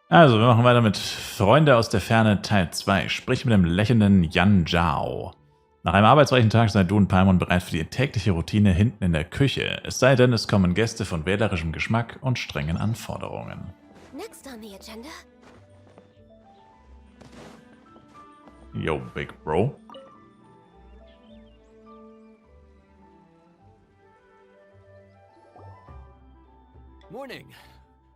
Also, wir machen weiter mit Freunde aus der Ferne Teil 2. Sprich mit dem lächelnden Yan Zhao. Nach einem arbeitsreichen Tag seid du und Paimon bereit für die tägliche Routine hinten in der Küche. Es sei denn, es kommen Gäste von wählerischem Geschmack und strengen Anforderungen. Next on the agenda. Yo, Big Bro. Morning.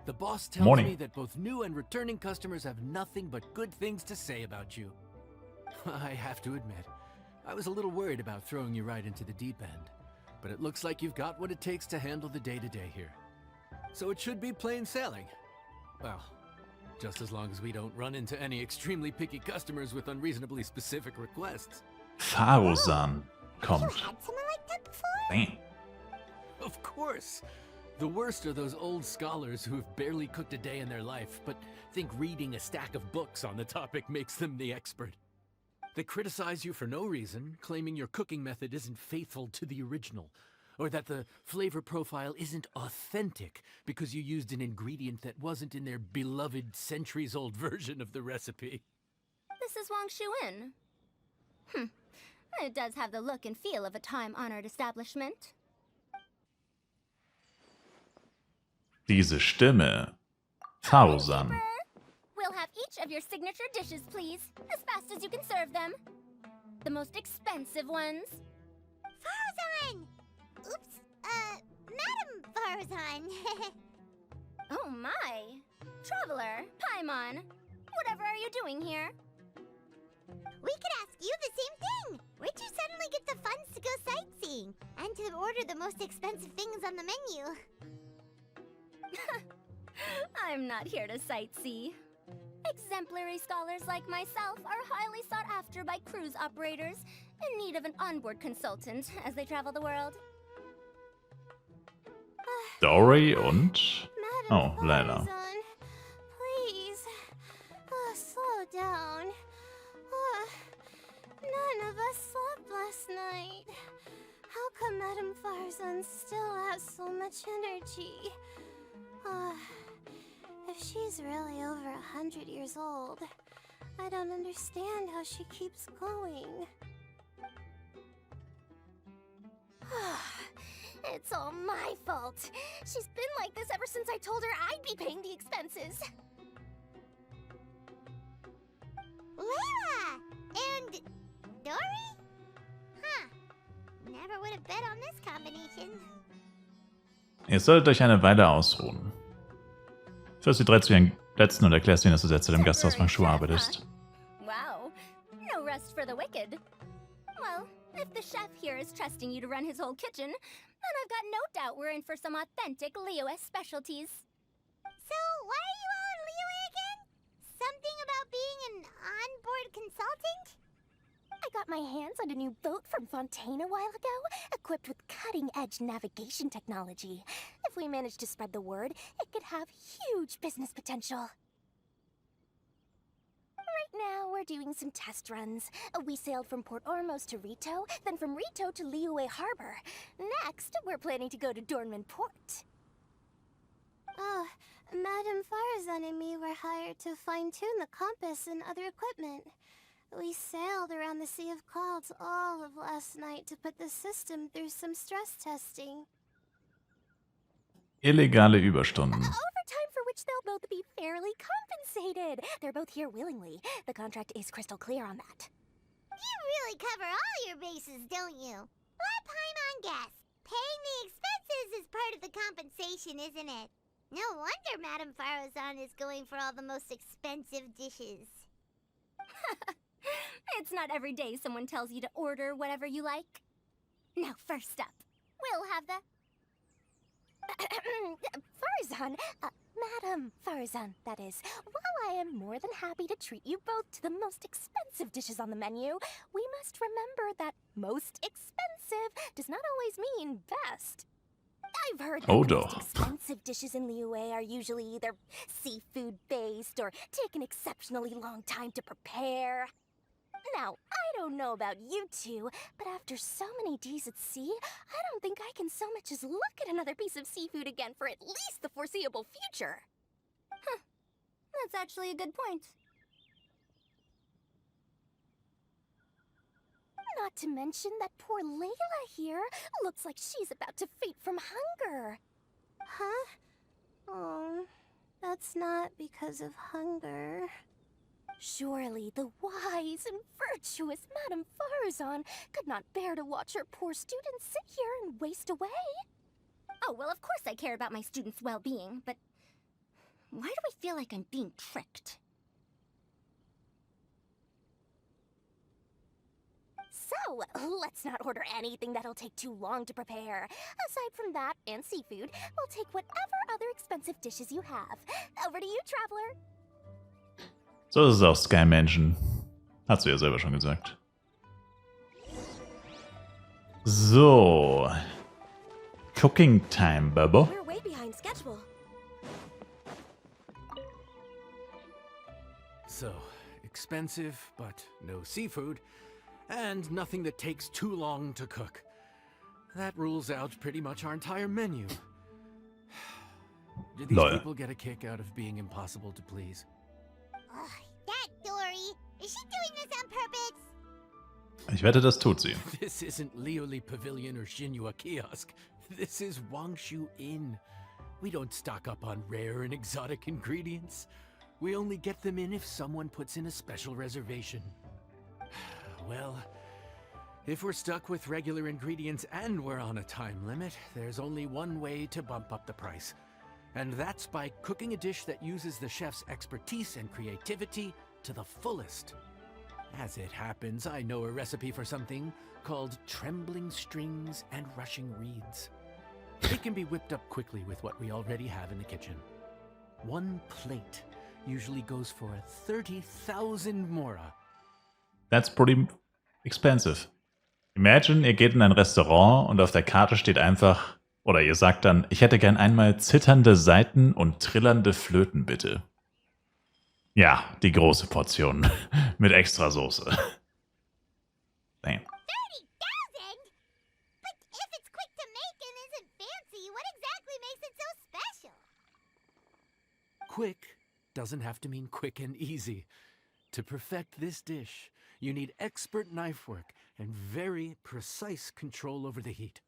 The boss tells Morning. me that both new and returning customers have nothing but good things to say about you. I have to admit, I was a little worried about throwing you right into the deep end, but it looks like you've got what it takes to handle the day-to-day here. So it should be plain sailing. Well, just as long as we don't run into any extremely picky customers with unreasonably specific requests. Farosan kommt. You had someone like that before? Bam. Of course. The worst are those old scholars who have barely cooked a day in their life, but think reading a stack of books on the topic makes them the expert. They criticize you for no reason, claiming your cooking method isn't faithful to the original, or that the flavor profile isn't authentic because you used an ingredient that wasn't in their beloved centuries-old version of the recipe. This is Wang Shuin. It does have the look and feel of a time-honored establishment. Diese Stimme. Farosan. We'll have each of your signature dishes, please, as fast as you can serve them. The most expensive ones. Farzan! Oops, Madam Farzan. Oh my! Traveler, Paimon, whatever are you doing here? We could ask you the same thing. Where'd you suddenly get the funds to go sightseeing? And to order the most expensive things on the menu? I'm not here to sightsee. Exemplary scholars like myself are highly sought after by cruise operators in need of an onboard consultant as they travel the world. Dory und... Oh, Madam Lila. Farzan, please, slow down. None of us slept last night. How come Madam Farzan still has so much energy? If she's really over 100 years old, I don't understand how she keeps going. It's all my fault. She's been like this ever since I told her I'd be paying the expenses. Layla! And Dory? Huh. Never would have bet on this combination. Ihr solltet euch eine Weile ausruhen. Führst die drei zu ihren Plätzen und erklärst ihnen, dass du jetzt im Gasthaus von Schuh arbeitest. Wow, no rest for the wicked. Well, if the chef here is trusting you to run his whole kitchen, then I've got no doubt we're in for some authentic Leo-esque specialties. So, why are you all in Liyue again? Something about being an onboard consultant? I got my hands on a new boat from Fontaine a while ago, equipped with cutting-edge navigation technology. If we manage to spread the word, it could have huge business potential. Right now, we're doing some test runs. We sailed from Port Ormos to Rito, then from Rito to Liyue Harbor. Next, we're planning to go to Dornman Port. Oh, Madam Farzan and me were hired to fine-tune the compass and other equipment. We sailed around the Sea of Clouds all of last night to put the system through some stress testing. Illegale Überstunden. Overtime for which they'll both be fairly compensated. They're both here willingly. The contract is crystal clear on that. You really cover all your bases, don't you? Let Paimon guess. Paying the expenses is part of the compensation, isn't it? No wonder Madam Farazan is going for all the most expensive dishes. It's not every day someone tells you to order whatever you like. Now, first up, we'll have the... Farzan, Madam Farzan, that is. While I am more than happy to treat you both to the most expensive dishes on the menu, we must remember that most expensive does not always mean best. I've heard that the most expensive dishes in Liyue are usually either seafood-based or take an exceptionally long time to prepare. Now, I don't know about you two, but after so many days at sea, I don't think I can so much as look at another piece of seafood again for at least the foreseeable future. Huh. That's actually a good point. Not to mention that poor Layla here looks like she's about to faint from hunger. Huh? Oh, that's not because of hunger. Surely the wise and virtuous Madame Farazan could not bear to watch her poor students sit here and waste away. Oh, well, of course I care about my students' well-being, but why do I feel like I'm being tricked? So, let's not order anything that'll take too long to prepare. Aside from that and seafood, we'll take whatever other expensive dishes you have. Over to you, Traveler. So ist es auch Sky Mansion. Hat sie ja selber schon gesagt. So. Cooking time, Bubba. We're way behind schedule. So, expensive, but no seafood, and nothing that takes too long to cook. That rules out pretty much our entire menu. Do these Lol. people get a kick out of being impossible to please? Ugh, that Dory. Is she doing this on purpose? Ich wette, das tut sie. This isn't Lioli Pavilion or Shinua Kiosk. This is Wangshu Inn. We don't stock up on rare and exotic ingredients. We only get them in if someone puts in a special reservation. Well, if we're stuck with regular ingredients and we're on a time limit, there's only one way to bump up the price. And that's by cooking a dish that uses the chef's expertise and creativity to the fullest. As it happens, I know a recipe for something called trembling strings and rushing reeds. It can be whipped up quickly with what we already have in the kitchen. One plate usually goes for 30,000 Mora. That's pretty expensive. Imagine, ihr geht in ein Restaurant und auf der Karte steht einfach, oder ihr sagt dann, ich hätte gern einmal zitternde Saiten und trillernde Flöten, bitte. Ja, die große Portion. Mit extra Soße. Damn. 30,000? But if it's quick to make and isn't fancy, what exactly makes it so special? Quick doesn't have to mean quick and easy. To perfect this dish, you need expert knife work and very precise control over the heat.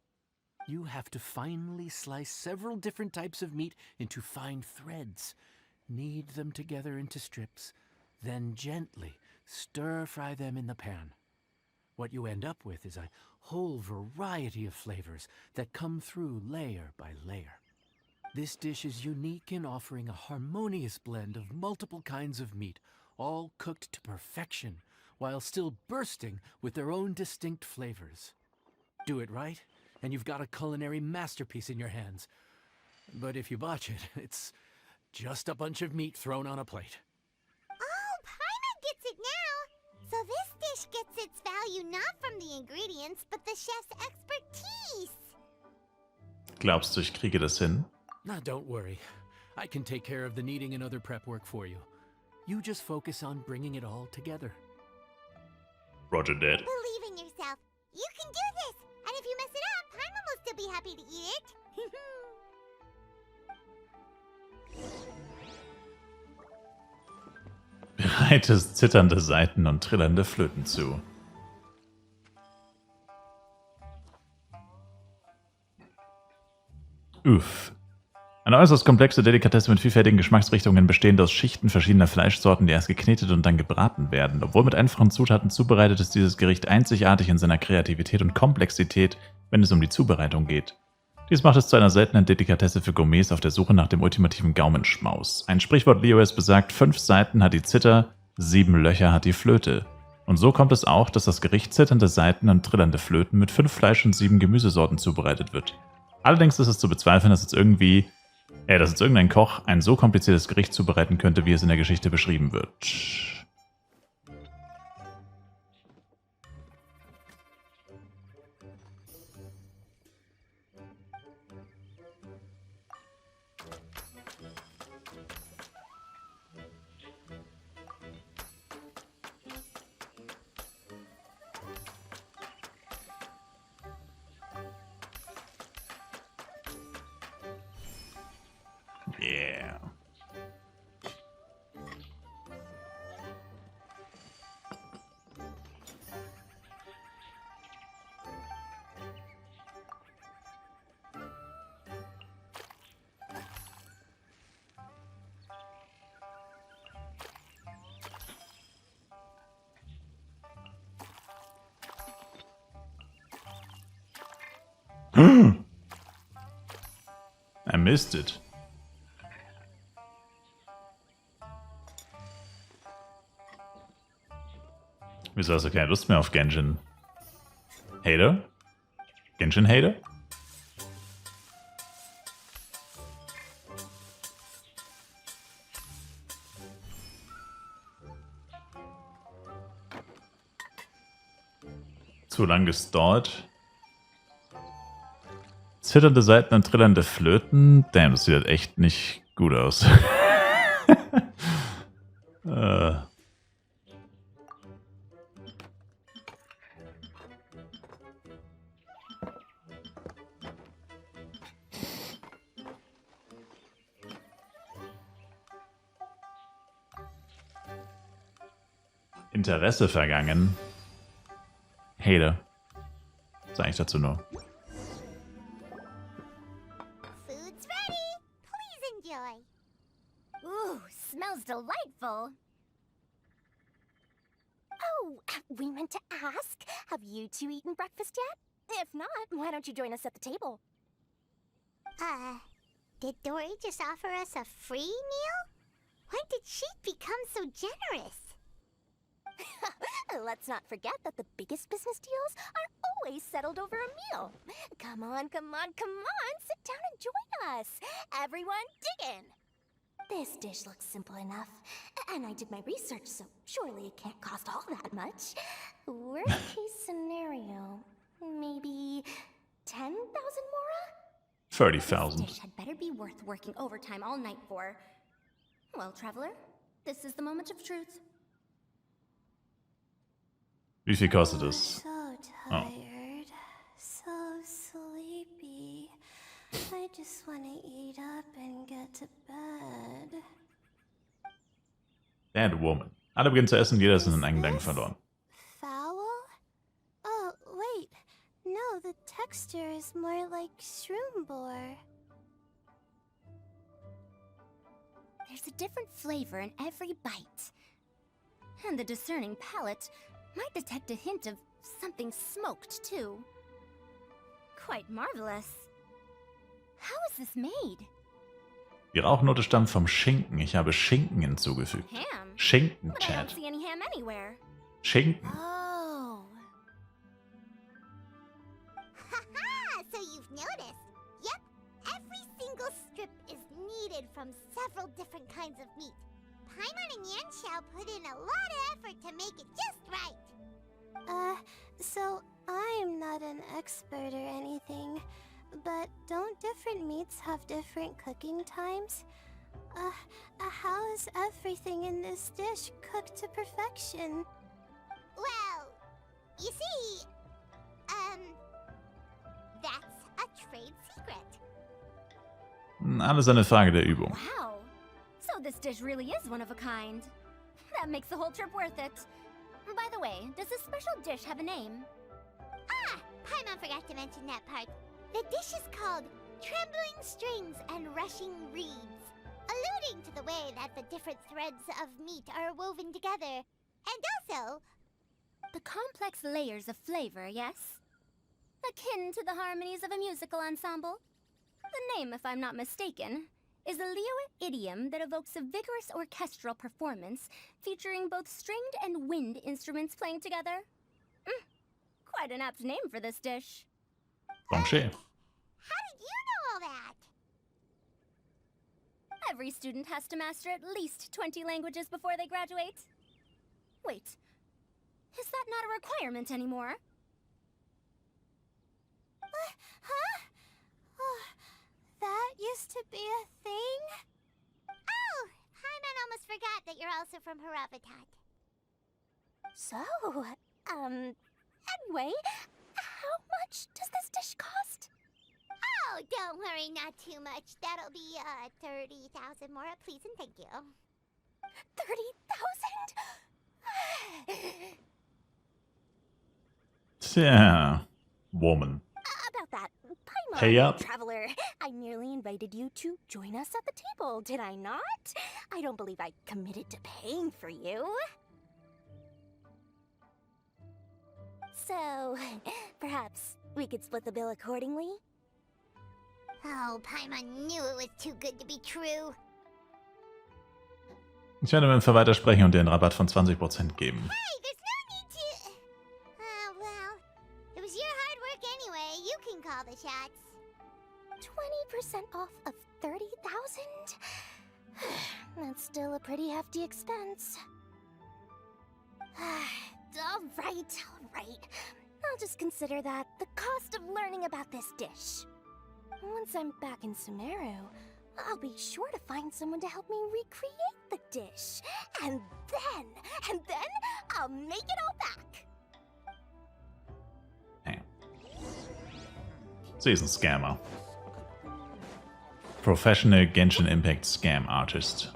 You have to finely slice several different types of meat into fine threads, knead them together into strips, then gently stir-fry them in the pan. What you end up with is a whole variety of flavors that come through layer by layer. This dish is unique in offering a harmonious blend of multiple kinds of meat, all cooked to perfection, while still bursting with their own distinct flavors. Do it right, and you've got a culinary masterpiece in your hands. But if you botch it, it's just a bunch of meat thrown on a plate. Oh, Paimon gets it now! So this dish gets its value not from the ingredients, but the chef's expertise! Glaubst du, ich kriege das hin? Now, don't worry. I can take care of the kneading and other prep work for you. You just focus on bringing it all together. Roger that. Believe in yourself. You can do this! And if you mess it up, Paimon will still be happy to eat it. Bereitest zitternde Saiten und trillernde Flöten zu. Uff. Eine äußerst komplexe Delikatesse mit vielfältigen Geschmacksrichtungen, bestehend aus Schichten verschiedener Fleischsorten, die erst geknetet und dann gebraten werden. Obwohl mit einfachen Zutaten zubereitet, ist dieses Gericht einzigartig in seiner Kreativität und Komplexität, wenn es um die Zubereitung geht. Dies macht es zu einer seltenen Delikatesse für Gourmets auf der Suche nach dem ultimativen Gaumenschmaus. Ein Sprichwort Leos besagt, 5 Saiten hat die Zither, 7 Löcher hat die Flöte. Und so kommt es auch, dass das Gericht zitternde Saiten und trillernde Flöten mit 5 Fleisch- und 7 Gemüsesorten zubereitet wird. Allerdings ist es zu bezweifeln, dass jetzt irgendein Koch ein so kompliziertes Gericht zubereiten könnte, wie es in der Geschichte beschrieben wird. Yeah. I missed it. Wieso hast du keine Lust mehr auf Genshin? Hater? Genshin Hater? Zu lang gestallt. Zitternde Saiten und trillernde Flöten. Damn, das sieht halt echt nicht gut aus. Interesse vergangen. Hater. Sag ich dazu nur. Food's ready. Please enjoy. Ooh, smells delightful. Oh, we meant to ask, have you two eaten breakfast yet? If not, why don't you join us at the table? Did Dory just offer us a free meal? When did she become so generous? Let's not forget that the biggest business deals are always settled over a meal. Come on, come on, come on, sit down and join us. Everyone, dig in. This dish looks simple enough, and I did my research, so surely it can't cost all that much. Worst case scenario, maybe 10,000 mora? 30,000. This dish had better be worth working overtime all night for. Well, traveler, this is the moment of truth. Wie viel kostet es? So tired. So sleepy. I just want to eat up and get to bed. Bad Woman. Alle beginnen zu essen, jeder ist in den Eingang verloren. Foul? Oh, wait. No, the texture is more like shroom boar. There's a different flavor in every bite. And the discerning palate might detect a hint of something smoked, too. Quite marvelous. How is this made? Die Rauchnote stammt vom Schinken. Ich habe Schinken hinzugefügt. Ham? Schinken, But I don't Chat. see any ham anywhere. Schinken. Oh. Haha, so you've noticed. Yep, every single strip is kneaded from several different kinds of meat. Paimon and Yanxiao put in a lot of effort to make it just right. So I'm not an expert or anything, but don't different meats have different cooking times? How is everything in this dish cooked to perfection? Well, you see, that's a trade secret. Alles eine Frage der Übung. Wow. So this dish really is one of a kind. That makes the whole trip worth it. By the way, does this special dish have a name? Paimon forgot to mention that part. The dish is called Trembling Strings and Rushing Reeds, alluding to the way that the different threads of meat are woven together. And also, The complex layers of flavor, yes? Akin to the harmonies of a musical ensemble? The name, if I'm not mistaken, is a Liyue idiom that evokes a vigorous orchestral performance featuring both stringed and wind instruments playing together. Quite an apt name for this dish. Bonché. how did you know all that? Every student has to master at least 20 languages before they graduate. Wait, is that not a requirement anymore? Huh? Oh, that used to be a thing? Oh, Paimon almost forgot that you're also from Harabatat. So, anyway, how much does this dish cost? Oh, don't worry, not too much. That'll be, 30,000 mora, please and thank you. 30,000? Tja. Woman. About that, Paimon, Pay up. traveler, I merely invited you to join us at the table, did I not? I don't believe I committed to paying for you. So, perhaps we could split the bill accordingly? Oh, Paimon knew it was too good to be true. Ich werde mit dem Verwalter sprechen und dir einen Rabatt von 20% geben. Hey, there's no need to... well, it was your hard work anyway. You can call the shots. 20% off of 30,000? That's still a pretty hefty expense. All right. I'll just consider that the cost of learning about this dish. Once I'm back in Sumeru, I'll be sure to find someone to help me recreate the dish. And then I'll make it all back. Sie ist ein Scammer. Professional Genshin Impact Scam Artist.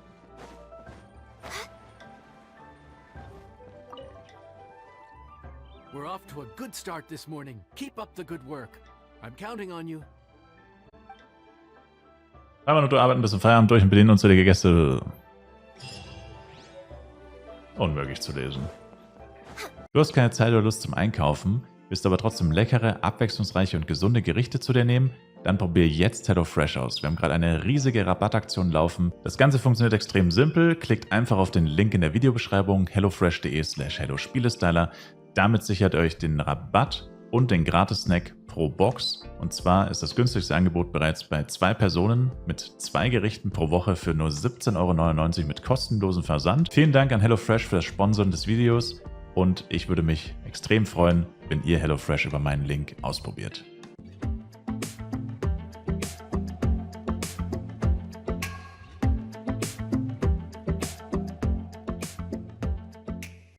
We're off to a good start this morning. Keep up the good work. I'm counting on you. Einmal und du arbeiten bis zum Feierabend durch und bedienen unzählige Gäste. Unmöglich zu lesen. Du hast keine Zeit oder Lust zum Einkaufen, willst aber trotzdem leckere, abwechslungsreiche und gesunde Gerichte zu dir nehmen? Dann probier jetzt HelloFresh aus. Wir haben gerade eine riesige Rabattaktion laufen. Das Ganze funktioniert extrem simpel. Klickt einfach auf den Link in der Videobeschreibung hellofresh.de/hello-Spielestyler. Damit sichert ihr euch den Rabatt und den Gratis-Snack pro Box. Und zwar ist das günstigste Angebot bereits bei 2 Personen mit 2 Gerichten pro Woche für nur 17,99 € mit kostenlosem Versand. Vielen Dank an HelloFresh für das Sponsoren des Videos und ich würde mich extrem freuen, wenn ihr HelloFresh über meinen Link ausprobiert.